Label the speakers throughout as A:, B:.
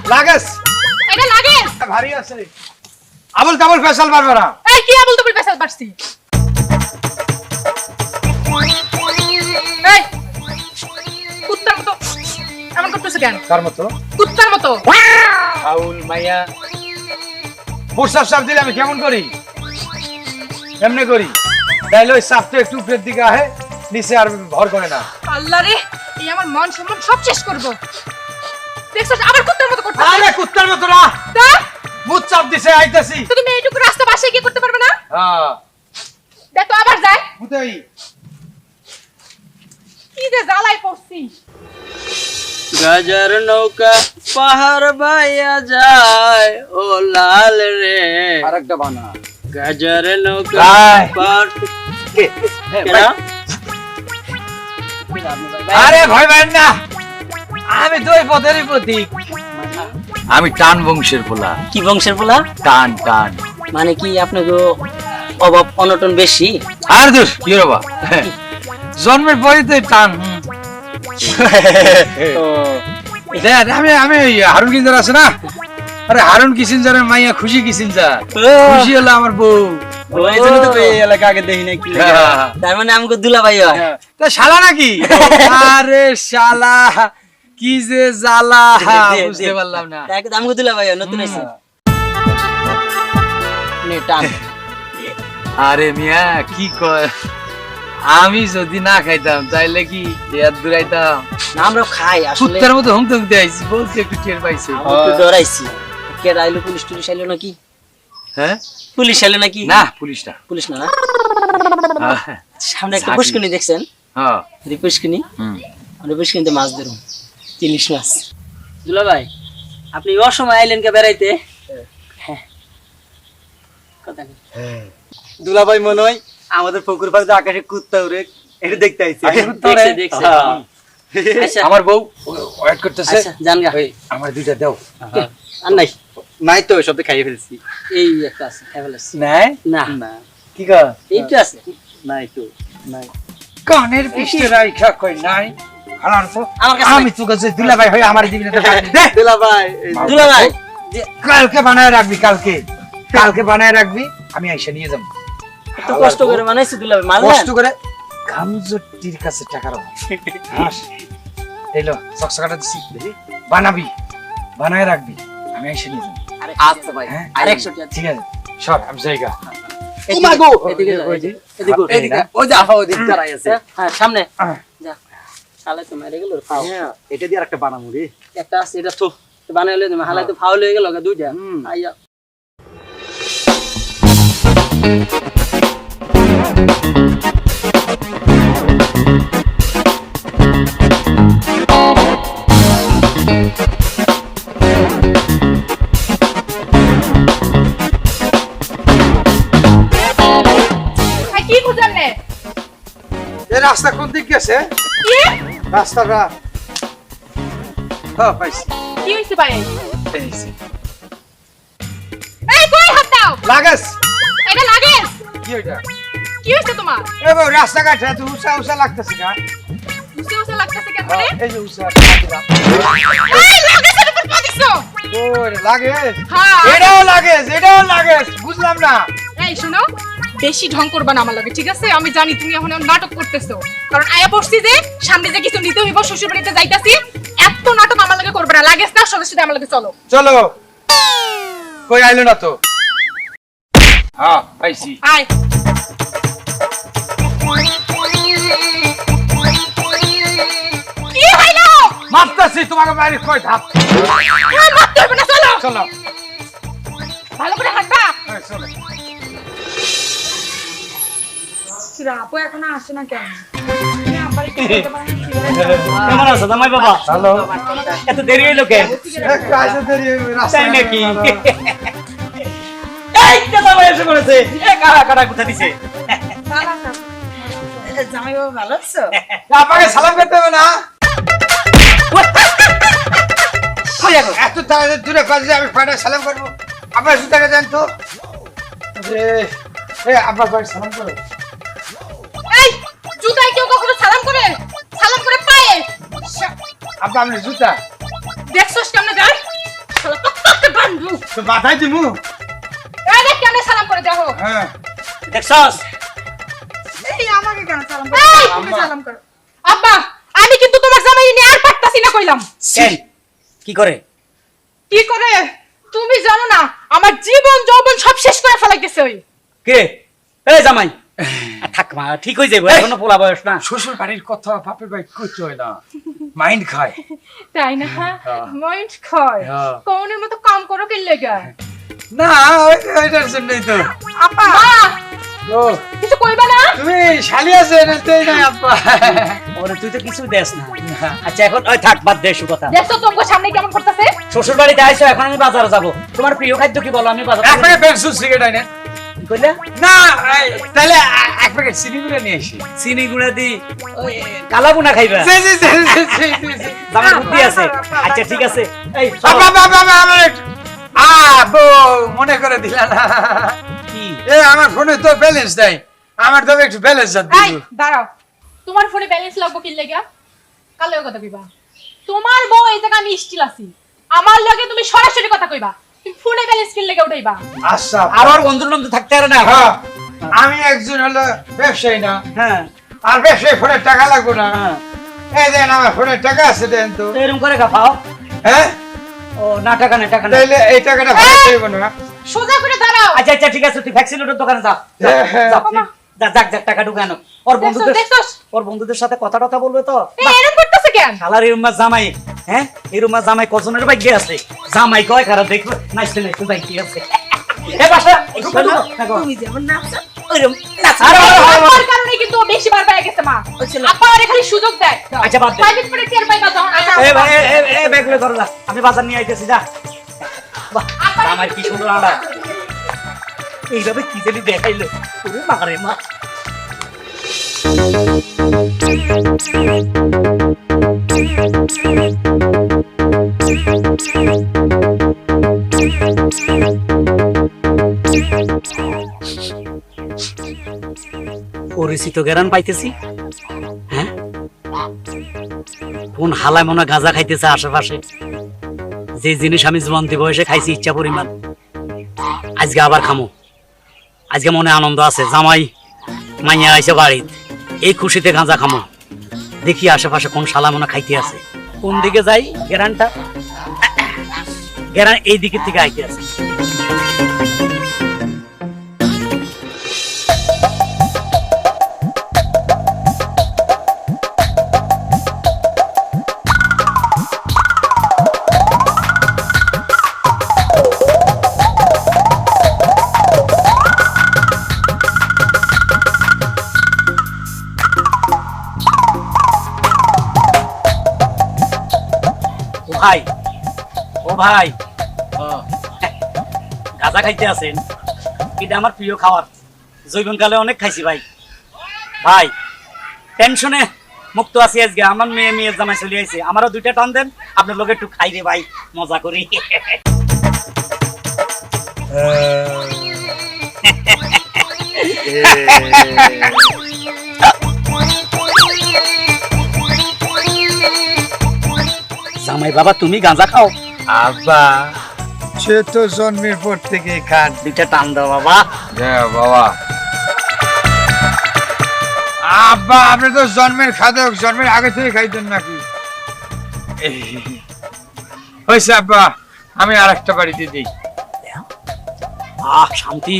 A: লাগেস
B: এটা লাগেস
A: ভারী আছে আবল তাবল ফেসাল পারবে না
B: এই কি আবল তাবল ফেসাল পারছি এই কুত্তার মতো এমন করতেছ কেন
A: কার মতো
B: কুত্তার মতো
A: আউল মাইয়া প্রসাব সাপ দিলে আমি কেমন করি এমনি করি তাইলে ওই সাপ তো একটু উপরের দিকে আহে নিচে আর ভর করে না
B: আল্লাহ রে এই আমার মান সম্মান সব শেষ করব দেখছস আবার কুত্তার মতো করতেছ
A: আরে কুত্তার মতো না
B: তা
A: মুখ চাপ দিছে আইতাছি
B: তো তুমি এইটুকু রাস্তা বাসায় কি করতে পারবে না
A: হ্যাঁ
B: দেখো আবার যায়
A: বুঝাই
B: কি যে জ্বালাই পড়ছি
C: গাজার নৌকা পাহাড় বাইয়া যায় ও লাল রে
A: আরেকটা বানা
C: গাজার নৌকা
A: ভাই।
C: পাহাড় কেনা?
A: আরে ভয় পাবেন না আমি দুই পথেরই প্রতীক আমি টান বংশের পোলা
C: কি বংশের পোলা
A: টান টান
C: মানে কি আপনাকে অভাব অনটন বেশি
A: আর দূর কি রে বাবা জন্মের পরে তো টান দেখ আমি আমি ওই হারুন কিঞ্জার আছে না আরে হারুন কিসিনজারের মাইয়া খুশি কিসিনজার খুশি হলো আমার বউ
C: ওই জন্য তো এই এলাকা আগে দেখি না কি লাগে। তার মানে আমাকে দুলাভাই হয়
A: তা শালা নাকি আরে শালা কি যে জ্বালা বুঝতে পারলাম না
C: আমাকে দুলাভাই হয় নতুন এসে নে টান
A: আরে মিয়া কি কয় আমি যদি না খাইতাম তাইলে কি এত দূরাইতাম
C: না আমরা খাই আসলে
A: কুত্তার মতো হুমতে হুমতে আইছি বলতে একটু টের পাইছি
C: আমি একটু ডরাইছি কে আইলো পুলিশ টুলিশ আইলো নাকি
A: হ্যাঁ
C: পুলিশ আইলো নাকি
A: না পুলিশ না
C: পুলিশ না না
A: হ্যাঁ
C: সামনে একটা পুষ্কিনি দেখছেন
A: হ্যাঁ
C: পুষ্কিনি
A: হুম
C: আমরা পুষ্কিনিতে মাছ ধরুন ইলিশ মাছ দুলা ভাই আপনি অসময় আইলেন কে বেড়াইতে হ্যাঁ কথা নেই
D: দুলা ভাই মনে হয় আমাদের পুকুর পাড়ে আকাশে কুত্তা উড়ে এটা দেখতে আইছে
C: দেখছে দেখছে আচ্ছা
A: আমার বউ ওয়েট করতেছে
C: আচ্ছা জান গা
A: এই আমার দুইটা দাও
C: আর নাই
D: নাই তো সব খাইয়ে ফেলছি
C: এই একটা আছে এভেলেস
A: নাই
C: না
D: না
A: কি কর
C: এইটা আছে
D: নাই তো নাই
A: কানের পিছনে রাইখা কই নাই হালার তো
C: আমার কাছে
A: আমি তো কাছে দুলাভাই হই আমার দিবি না তো দে
D: দুলা ভাই
C: দুলা ভাই
A: কালকে বানায় রাখবি কালকে কালকে বানায় রাখবি আমি আইসা নিয়ে যাব
C: এত কষ্ট করে বানাইছি দুলা ভাই মাল
A: কষ্ট করে গামজটির কাছে টাকা রাখ হাস এলো চকচকাটা দিছি বানাবি বানায় রাখবি আমি আইসা নিয়ে যাব
C: আচ্ছা ভাই
A: হ্যাঁ?
C: আর 100 টাকা
A: ঠিক আছে সর আমি জায়গা
C: এদিকে এদিকে এদিকে
A: এদিকে
D: ওই যে আহা ওদিক দাঁড়াই আছে
C: হ্যাঁ সামনে যা শালা তো মেরে গেল ফাও
D: হ্যাঁ এটা দিয়ে আরেকটা বানামু রে
C: একটা আছে এটা তো বানাইলে তুমি হালাই তো ফাউল হয়ে গেল দুইটা আইয়া
B: এই কি বুঝালে
A: এই রাস্তা কোন দিক গেছে
B: কি
A: রাস্তাটা হ্যাঁ পাইছি
B: কি হইছে ভাই
A: পেয়েছি
B: এই কই হাত দাও
A: লাগেস
B: এটা লাগেস
A: কি ওইটা
B: কি হইছে তোমার
A: এ বউ রাস্তাঘাটে তো উষা উষা লাগতেছে না
B: বুঝতে বুঝতে লাগতেছে কেন মানে
A: এই যে উষা
B: এই লাগেসের উপর পা দিছো
A: ওরে লাগেস
B: হ্যাঁ
A: এটাও লাগেস বুঝলাম না
B: এই শোনো বেশি ঢং করবা না আমার লাগে ঠিক আছে আমি জানি তুমি এখন নাটক করতেছো কারণ আয়া পড়ছি যে সামনে যে কিছু নিতে হইব শ্বশুর বাড়িতে যাইতাছি এত নাটক আমার লাগে করবে না লাগেস না সঙ্গে সাথে আমার লাগে চলো
A: চলো কই আইলো না তো হ্যাঁ পাইছি
B: আয় কি হইলো
A: মারতাছি তোমাকে বাইরে কই ধাপ
B: মারতে হবে না চলো
A: চলো
B: ভালো করে হাঁটবা
A: হ্যাঁ, চলো
B: আপু এখন আসে না কেন
D: কেমন আছো জামাই বাবা
A: হ্যালো
D: এত দেরি হইলো কেন
A: কাজে দেরি রাস্তা
D: তাই নাকি এই তো জামাই এসে পড়েছে এ কারা কারা কোথা দিছে
C: জামাই বাবা ভালো আছো
A: আপনাকে সালাম করতে হবে না এত দূরে কাজে আমি পাড়া সালাম করবো আপনার জুতাকে দেন তো। আপনার ভাই সালাম করো।
B: এই জুতায় কেউ কখনো সালাম করে? সালাম করে পায়ে।
A: আপনার জুতা
B: দেখছস কেমনে যায়? শালা টকটকে বান্ধু।
A: তো মাথায় দিমু।
B: এই দেখ কেমনে সালাম করে দেখো।
A: হ্যাঁ
C: দেখছস
B: এই আমাকে কেন সালাম করে? তুমি সালাম করো। আব্বা আমি কিন্তু তোমার জামাই নিয়ে আর পারতাছি না কইলাম।
C: কেন কি করে?
B: কি করে? তুমি জানো না আমার জীবন যৌবন সব শেষ করে ফেলাইতেছে ওই।
C: কে? এই জামাই থাক মা, ঠিক হয়ে যাবে, এখনো পোলা বয়স না।
A: শ্বশুর বাড়ির কথা বাপের ভাই করতে হয় না, মাইন্ড খায়।
B: তাই না? মাইন্ড খায়।
A: হ্যাঁ।
B: কোনের মতো কাম করো কি লাগা?
A: না ওইটার জন্যই তো।
B: আপা মা
A: ও
B: কিছু কইবা না?
A: তুমি শালি আছে না তেই না আপা।
C: ওরে তুই তো কিছু দেস না। আচ্ছা এখন ওই থাক, বাদ দে এসব কথা।
B: দেখছো তোমার সামনে কেমন করতেছে?
C: শ্বশুর বাড়িতে আইছো, এখন আমি বাজারে যাব। তোমার প্রিয় খাদ্য কি বলো, আমি বাজারে
A: এক প্যাকেট পেন্সিল সিগারেট আইনে।
C: কি কইলা?
A: না তাহলে এক প্যাকেট চিনি গুঁড়া নিয়ে আসি।
C: চিনি গুঁড়া দি ওই কালা বুনা খাইবা?
A: জি, জি, জি, জি, জি, জি, জি।
C: আমার বুদ্ধি আছে। আচ্ছা ঠিক আছে। এই
A: বাবা, বাবা, বাবা, আমার একটু- বউ, মনে করে দিলা না।
C: কি
A: আমার ফোনে তো ব্যালেন্স নাই, আমার তো একটু ব্যালেন্স
B: এই দাঁড়াও, তোমার ফোনে ব্যালেন্স লাগবো কি লাগা? কালেও কথা কইবা। তোমার বউ এই জায়গা আমি স্টিল আছি, আমার লগে তুমি সরাসরি কথা কইবা। তুমি ফোনে ব্যালেন্স কি লাগা উঠাইবা?
A: আচ্ছা
C: আবার বন্ধুর নাম তো থাকতে পারে না।
A: হ্যাঁ, আমি একজন হলো ব্যবসায়ী না,
C: হ্যাঁ
A: আর ব্যবসায়ী ফোনের টাকা লাগবে না।
C: হ্যাঁ
A: এই দেন আমার ফোনের টাকা আছে, দেন তো।
C: তো এরকম করে খাও।
A: হ্যাঁ
C: ও না, টাকা নেই, টাকা নেই।
A: তাইলে এই টাকাটা ভাড়া দেব না।
B: সোজা করে দাঁড়াও।
C: আচ্ছা আচ্ছা ঠিক আছে, তুই ভ্যাকসিনেটর দোকানে যা।
A: হ্যাঁ, হ্যাঁ।
C: যাক টাকা ঢুকানো। ওর বন্ধুদের সাথে কথা টথা বলবে তো।
B: এই এরকম করতেছে কেন?
C: শালার এরুমা জামাই, হ্যাঁ এরুমা জামাই কজনের ভাগ্যে আছে? জামাই কয় খারাপ দেখো, নাইছে নাইছে ভাগ্যে আছে। এ বাসা
B: তুমি যেমন নাচছো
C: ওইরকম
B: আমার কারণে কিন্তু ও বেশি বার পেয়ে গেছে মা। আপা আরে খালি সুযোগ দেয়।
C: আচ্ছা বাদ দে।
B: প্রাইভেট করে টের পাইবা যখন
C: এ ভাই এ ব্যাগলে ধর যা, আমি বাজার নিয়ে আইতেছি, যা। বাহ আমার কি সুন্দর আড়া, এইভাবে কি জানি দেখাইলো। ওরে মারে মা। পরিচিত গেরান পাইতেছি। হ্যাঁ কোন হালায় মনে হয় গাঁজা খাইতেছে আশেপাশে, যে জিনিস আমি জীবন্তি বয়সে খাইছি ইচ্ছা পরিমাণ, আজকে আবার খামো। আজকে মনে আনন্দ আছে, জামাই মাইয়া আইছে বাড়িত, এই খুশিতে গাঁজা খামো। দেখি আশেপাশে কোন শালা মনে খাইতে আছে। কোন দিকে যাই, গেরানটা গেরান এই দিকের থেকে আইতে আছে। ভাই ও ভাই, গাঁজা খাইতে আছেন? এটা আমার প্রিয় খাবার, জৈবনকালে অনেক খাইছি ভাই। ভাই টেনশনে মুক্ত আছি আজকে, আমার মেয়ে জামাই চলে আইছে, আমারও দুইটা টান দেন, আপনার লোক একটু খাই রে ভাই, মজা করি। জামাই বাবা তুমি গাঁজা খাও?
A: আব্বা সে তো জন্মের পর থেকে খান।
C: দুইটা টান দাও বাবা।
A: হ্যাঁ বাবা। আব্বা আপনি তো জন্মের খাদক, জন্মের আগে থেকে খাইতেন নাকি? হয়েছে আব্বা, আমি আর একটা বাড়িতে দিই।
C: শান্তি,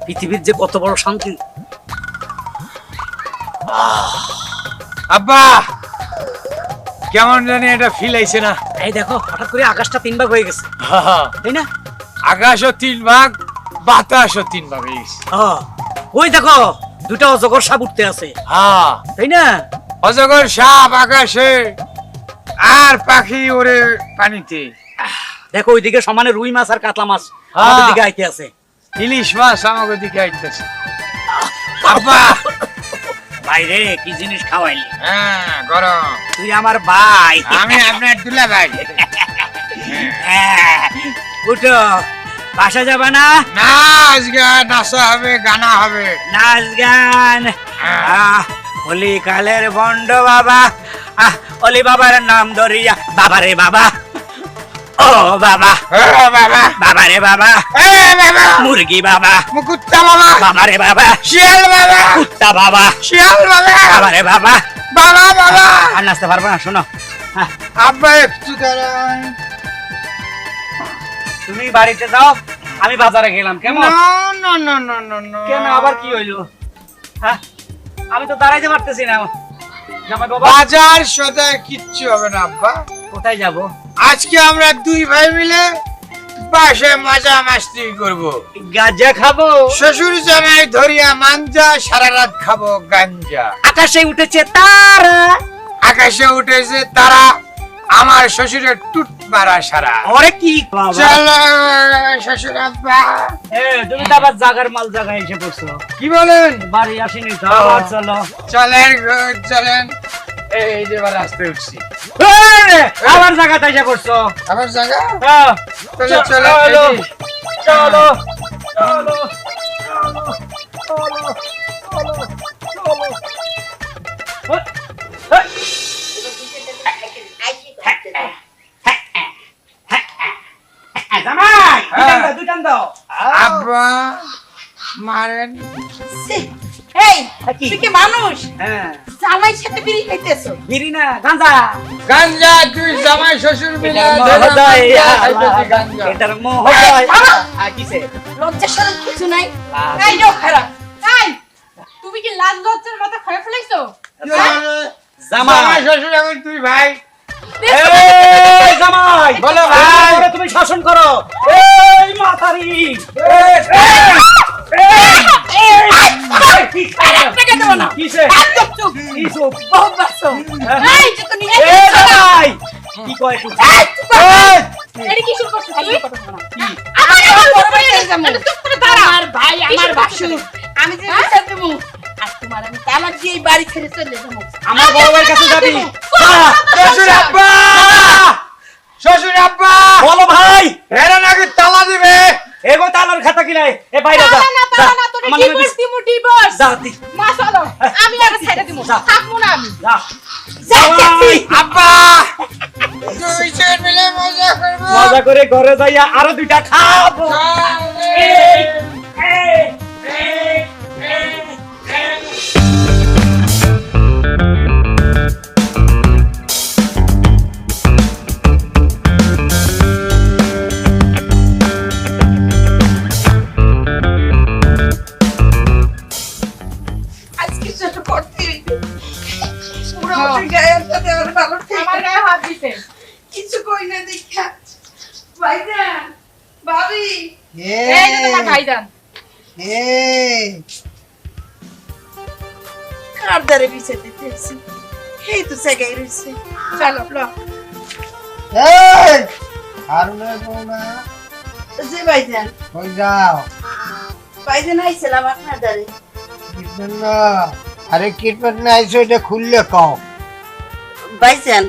C: পৃথিবীর যে কত বড় শান্তি।
A: আব্বা কেমন জানি এটা ফিল আইছে না?
C: এই দেখো হঠাৎ করে আকাশটা 3 ভাগ হয়ে গেছে, তাই না?
A: আকাশও 3 ভাগ, বাতাসও 3 ভাগ হয়ে গেছে।
C: ওই দেখো দুটা অজগর সাপ উঠতে আছে,
A: হ্যাঁ
C: তাই না?
A: অজগর সাপ আকাশে আর পাখি ওরে পানিতে।
C: দেখো ওইদিকে সমানে রুই মাছ আর কাতলা মাছ আমাদের দিকে আইতে আছে,
A: ইলিশ মাছ আমাকে দিকে আইতেছে। আব্বা
C: বাইরে কি জিনিস খাওয়াইলি?
A: হ্যাঁ গরম।
C: তুই আমার ভাই,
A: আমি আপনার দুলা ভাই।
C: উঠো বাসা যাবে না?
A: না, আজকে নাচা হবে, গানা হবে।
C: নাচ গান। অলি কালের বন্ড বাবা, অলি বাবার নাম ধরিয়া বাবারে বাবা, ও বাবা,
A: বাবা,
C: বাবারে বাবা,
A: বাবা,
C: মুরগি বাবা,
A: কুত্তা বাবা,
C: বাবারে বাবা,
A: শিয়াল বাবা,
C: কুত্তা বাবা,
A: শিয়াল বাবা,
C: বাবারে বাবা,
A: বাবা, বাবা।
C: আর নাচতে পারবো না, শোনো।
A: আব্বা একটু দাঁড়ান।
C: তুমি বাড়িতে যাও, আমি বাজারে গেলাম, কেমন?
A: না, না, না, না, না, না।
C: কেন, আবার কি হইলো? হ্যাঁ, আমি তো দাঁড়াইতে পারতেছি না। জামাই বাবা,
A: বাজার সদায় কিচ্ছু হবে না আব্বা।
C: কোথায় যাব?
A: আজকে আমরা দুই ভাই মিলে বাসায় মজা মাস্তি করব।
C: গাঁজা খাবো।
A: শ্বশুর জামাই ধরিয়া মাঞ্জা, সারা রাত খাবো গাঞ্জা।
C: আকাশে উঠেছে তারা,
A: আকাশে উঠেছে তারা, আমার শ্বশুরের টুট মারা সারা।
C: ওরে কি
A: চলো শ্বশুর আব্বা।
C: তুমি তো আবার জাগার মাল জায়গায় এসে পড়ছো।
A: কি বলেন?
C: বাড়ি আসেনি তো, আবার চলো।
A: চলেন গো, চলেন। এই যে এবার আসতে উঠছি।
C: আবার জায়গাতে এসে পড়ছো।
A: আমার জায়গা
C: হ্যাঁ,
A: চলো, চলো,
C: চলো
A: এই যে।
C: চলো চলো চলো জামাই, দুটান দাও।
A: আব্বা মারেন।
B: এই তুই কি মানুষ?
C: হ্যাঁ,
B: জামাই সাথে বিড়ি খাইতেছো?
C: বিড়ি না, গাঁজা।
A: গাঞ্জা, তুই জামাই শ্বশুর মিলে
C: মহোদয়,
A: গাঞ্জা।
C: এটার মহোদয়। কিসে?
B: লজ্জা শরম কিছু নাই? এই যাও খারাপ। এই তুমি কি লাজ লজ্জার মাথা খারাপ ফেলাইছো?
C: জামাই,
A: জামাই শ্বশুর এখন তুই ভাই।
C: এই জামাই,
A: বলো ভাই।
C: ওরে তুমি শাসন করো। এই মাথারি, কিসে? কিসু?
B: বহুত বাসো। এই যে তো নিজে
C: এ জামাই, কি কয় একটু?
B: এডি কি শুরু করছিস তুই?
C: কি?
B: আমার উপরে যামু। চুপ করে দাঁড়া।
E: আমার ভাই আমার বাসু আমি যে বিচার দেবো আর তোমার আমি তালাক দিয়ে এই বাড়ি ছেড়ে চলে যাবো
C: আমার বড় ভাইয়ের কাছে যাবি।
A: শ্বশুর আব্বা, শ্বশুর আব্বা,
C: বলো ভাই,
A: এরা নাকি তালা দিবে।
C: এগো তালার খাতা কিলাই, এ বাইরে যা।
B: তালা না, তালা না, তোরে
C: আমার
B: ডিভোর্স দিমু, ডিভোর্স।
C: যা দি,
B: মা চলো, আমি আর ছেড়ে দিমু।
C: যা।
B: থাকবো না আমি।
C: যা।
E: যাচ্ছি।
A: আব্বা দুইজন মিলে মজা করবো।
C: মজা করে ঘরে যাইয়া আরো দুইটা খাবো। এই, এই, এই, এই, এই।
E: আজকে যেটা করতে পুরো গায়ে হাতটা দেওয়ার ভালো ঠিক
B: আমার গায়ে হাত দিছে।
E: কিছু কই না দেখা ভাইজান ভাবি
B: এই যে তোমার ভাইজান।
E: কার দ্বারে বিচার দিতে এসেছি এই তো জায়গায় রয়েছে
B: চলো ল।
E: যে ভাইজান ভাইজান আইছিলাম আপনার দ্বারে
A: আরে কিরপট না আইছো, এটা খুললে কও।
E: ভাইজান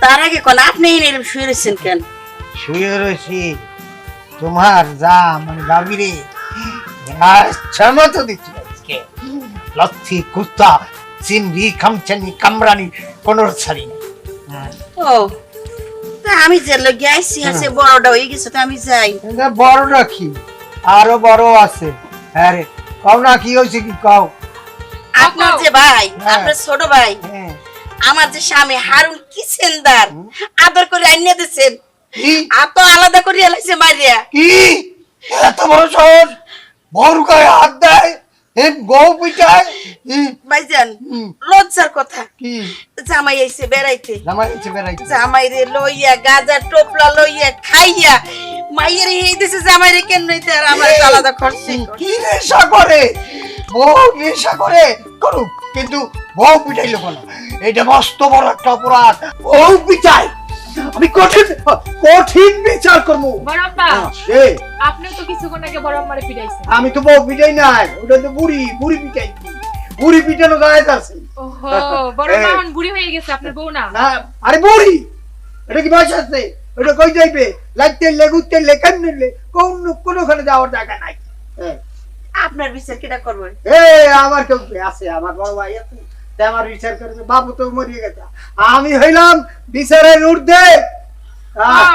E: তার আগে কোন আপনি এরকম শুয়ে রয়েছেন কেন
F: শুয়ে রয়েছি তোমার যা মানে গাভীরে তো দিচ্ছি আজকে লথি কুত্তা চিনবি খামচানি কামরানি কোন ছাড়ি না।
E: ও তা আমি যে লগে আইছি আছে বড়টা হয়ে গেছে তো আমি যাই
F: কিন্তু বড়টা কি আরো বড় আছে। হ্যাঁ রে, কও না কি হয়েছে, কি কও।
E: আপনার যে ভাই
F: হ্যাঁ।
E: আপনার ছোট ভাই
F: হ্যাঁ,
E: আমার যে স্বামী হারুন কিসেনদার আদর করে আইনে দিছেন
F: কি
E: আত আলাদা করে এলাইছে মারিয়া
F: কি এত বড় শহর বড় গায়ে হাত দেয়, এ গৌ পিটায়।
E: ভাইজান
F: হুম।
E: লজ্জার কথা
F: কি
E: জামাই আইছে বেড়াইতে
F: জামাই এসে বেড়াইছে,
E: জামাই রে লইয়া গাজা টোপলা লইয়া খাইয়া মাইয়ের এই দেশে জামাই রে কেন নইতে আর আমার আলাদা খরচে
F: কি নেশা করে বউ, নেশা করে করুক, কিন্তু বউ পিটাইলো কেন? এটা মস্ত বড় একটা অপরাধ। বউ পিটাই, আমি কঠিন কঠিন বিচার করবো।
B: বড়প্পা,
F: এ,
B: আপনিও তো কিছুক্ষণ আগে বড় আম্মারে পিটাইছেন।
F: আমি তো বউ পিটাই নাই, ওটা তো বুড়ি বুড়ি পিটাই। বুড়ি পিটানো গায়ে আছে
B: ওহো, বড় মা এখন বুড়ি হয়ে গেছে, আপনার বউ না।
F: না? আরে বুড়ি, এটা কি বয়স আছে? ওটা কই যাইবে? লাগতে লেগুতে লেখান নিলে কোনোখানে যাওয়ার জায়গা নাই।
E: আপনার বিচার কেটা করবে?
F: আমার কেউ আছে, আমার বড় ভাই আছে, তা আমার বিচার করবে। বাবু তো মরিয়ে গেছে, আমি হইলাম বিচারের ঊর্ধ্বে।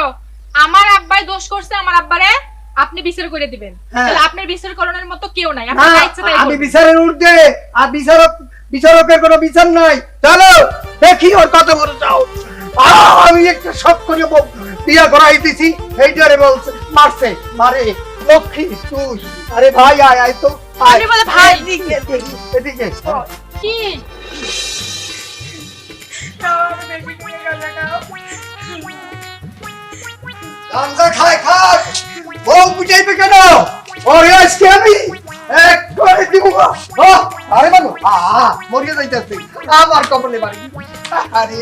B: ও, আমার আব্বাই দোষ করছে, আমার আব্বারে আপনি বিচার করে দিবেন।
F: হ্যাঁ।
B: তাহলে আপনার বিচার করানোর মতো কেউ নাই, আপনার
F: না,
B: ইচ্ছা তাই
F: আমি
B: করবেন।
F: বিচারের ঊর্ধ্বে, আর বিচারকের কোনো বিচার নাই। চলো দেখি ওর কত বড় চাও। আমি একটা শখ করে বিয়া করাই দিছি, এইটারে বলছে মারছে, মারে লক্ষ্মী তুই। আরে ভাই আয় আয় তো আয়।
B: আপনি বলে ভাই।
F: এদিকে
B: কি
F: গাঞ্জা খায় খাক, বউ বুঝাইবে কেন? ওরে আজকে আমি এক করে দিব। আরে বাবু মরিয়ে যাইতেছে, আমার কপালে বাড়ি। আরে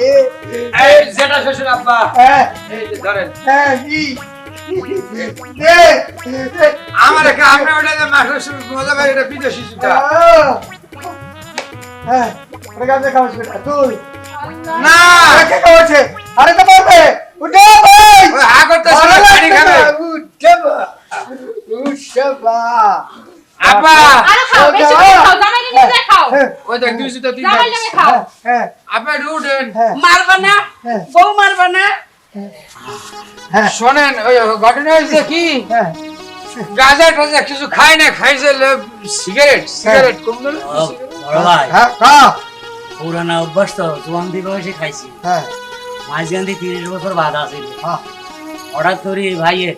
A: এই যেটা শ্বশুর আব্বা,
F: হ্যাঁ
A: এই যে ধরেন।
F: হ্যাঁ
A: আমার একটা আপনি ওটা যে মাসের মজা ভাই, এটা বিদেশি জুতা।
F: হ্যাঁ ওরে গাঞ্জা খাওয়াস বেটা তুই।
A: না,
F: কে খাওয়াছে? আরে তো বলবে উঠে ভাই,
A: ওই হা করতেছে না, পানি খাবে।
F: উঠে বা উঠে বা
A: আব্বা,
B: আরে খাও, বেশি করে খাও, জামাই নিয়ে যায় খাও।
A: ওই দেখ 2 জুতা 3
B: জামাই লাগে খাও।
F: হ্যাঁ
A: আপনি উঠেন।
E: মারবা না?
F: হ্যাঁ।
E: বউ মারবা না?
F: হ্যাঁ
A: শোনেন, ওই ঘটনা হয়েছে কি,
F: হ্যাঁ
A: গাঁজা টাজা কিছু খায় না, খাইছে সিগারেট কম দিল।
C: ও, বড় ভাই
F: হ্যাঁ খা
C: পুরানা অভ্যাস তো, জোয়ান্তি বয়সে খাইছি।
F: হ্যাঁ
C: মাঝখান 30 বছর বাদ আছে।
F: হ্যাঁ
C: হঠাৎ করে ভাইয়ে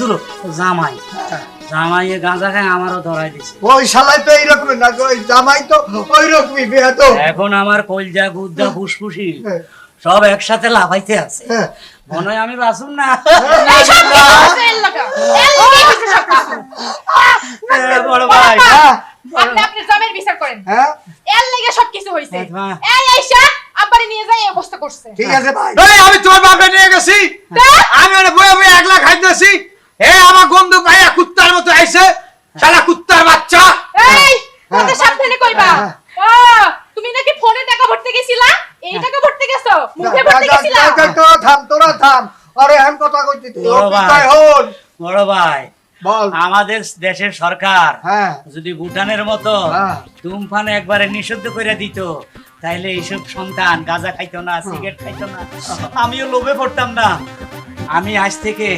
C: দূর জামাই
F: হ্যাঁ।
C: জামাইয়ে গাঁজা খায়, আমারও ধরাই দিছে।
F: ওই শালাই তো এইরকমই না, ওই জামাই তো ওই রকমই বেয়া তো।
C: এখন আমার কলজা গুদ্দা ফুসফুসি
F: হ্যাঁ,
C: সব একসাথে লাফাইতে আছে,
F: হ্যাঁ।
C: মনে হয় আমি বাঁচুম না।
B: এই সব কিছু হচ্ছে এর লাগা। এর লাগা হচ্ছে সব কিছু।
C: বড় ভাই
F: হ্যাঁ,
B: আপনি আপনার জামাইয়ের বিচার করেন।
F: হ্যাঁ,
B: এর লাগা সব কিছু হইছে।
C: হ্যাঁ।
B: এই আইসা আব্বারে নিয়ে যায় এই অবস্থা করছে।
F: ঠিক আছে ভাই।
A: এই আমি তোর বাপে নিয়ে গেছি, আমি ওটা বয়ে বয়ে একলা খাইতেছি। আমার গন্ধ পাইয়া কুত্তার মতো আইছে, শালা কুত্তার বাচ্চা।
B: এই কথা সাবধানে কইবা।
F: হ্যাঁ।
B: ও তুমি নাকি ফোনে টাকা ভরতে গেছিলা, এই টাকা ভরতে গেছো, মুখে ভরতে গেছিলা।
F: থাম তোরা থাম। আরে আমি কথা কইতেছি, ও
C: বড় ভাই।
F: বিদায় হন।
C: বড় ভাই
F: বল।
C: আমাদের দেশের সরকার
F: হ্যাঁ
C: যদি ভুটানের মতো
F: হ্যাঁ।
C: ধূমপান একবারে নিষিদ্ধ করে দিত, তাইলে এইসব সন্তান গাঁজা খাইতো না, সিগারেট খাইতো না, আমিও লোভে পড়তাম না। আমি আজ থেকে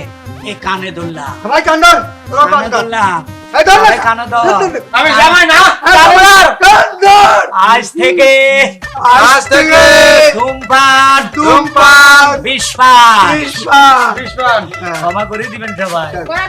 C: এই কানে ধরলাম,
F: ভাই কান্দন তোরা
C: কানে
F: কান্দন।
C: ধরলাম,
F: এই ধর না।
C: সবাই কানে ধর।
A: আমি জামাই না,
F: কান্দন।
C: আজ থেকে
A: আজ থেকে
C: ধূমপান
F: ধূমপান
C: বিষপান
F: বিশ্বনাথ।
A: বিশ্বনাথ।
C: ক্ষমা করে দিবেন সবাই।
B: ওরা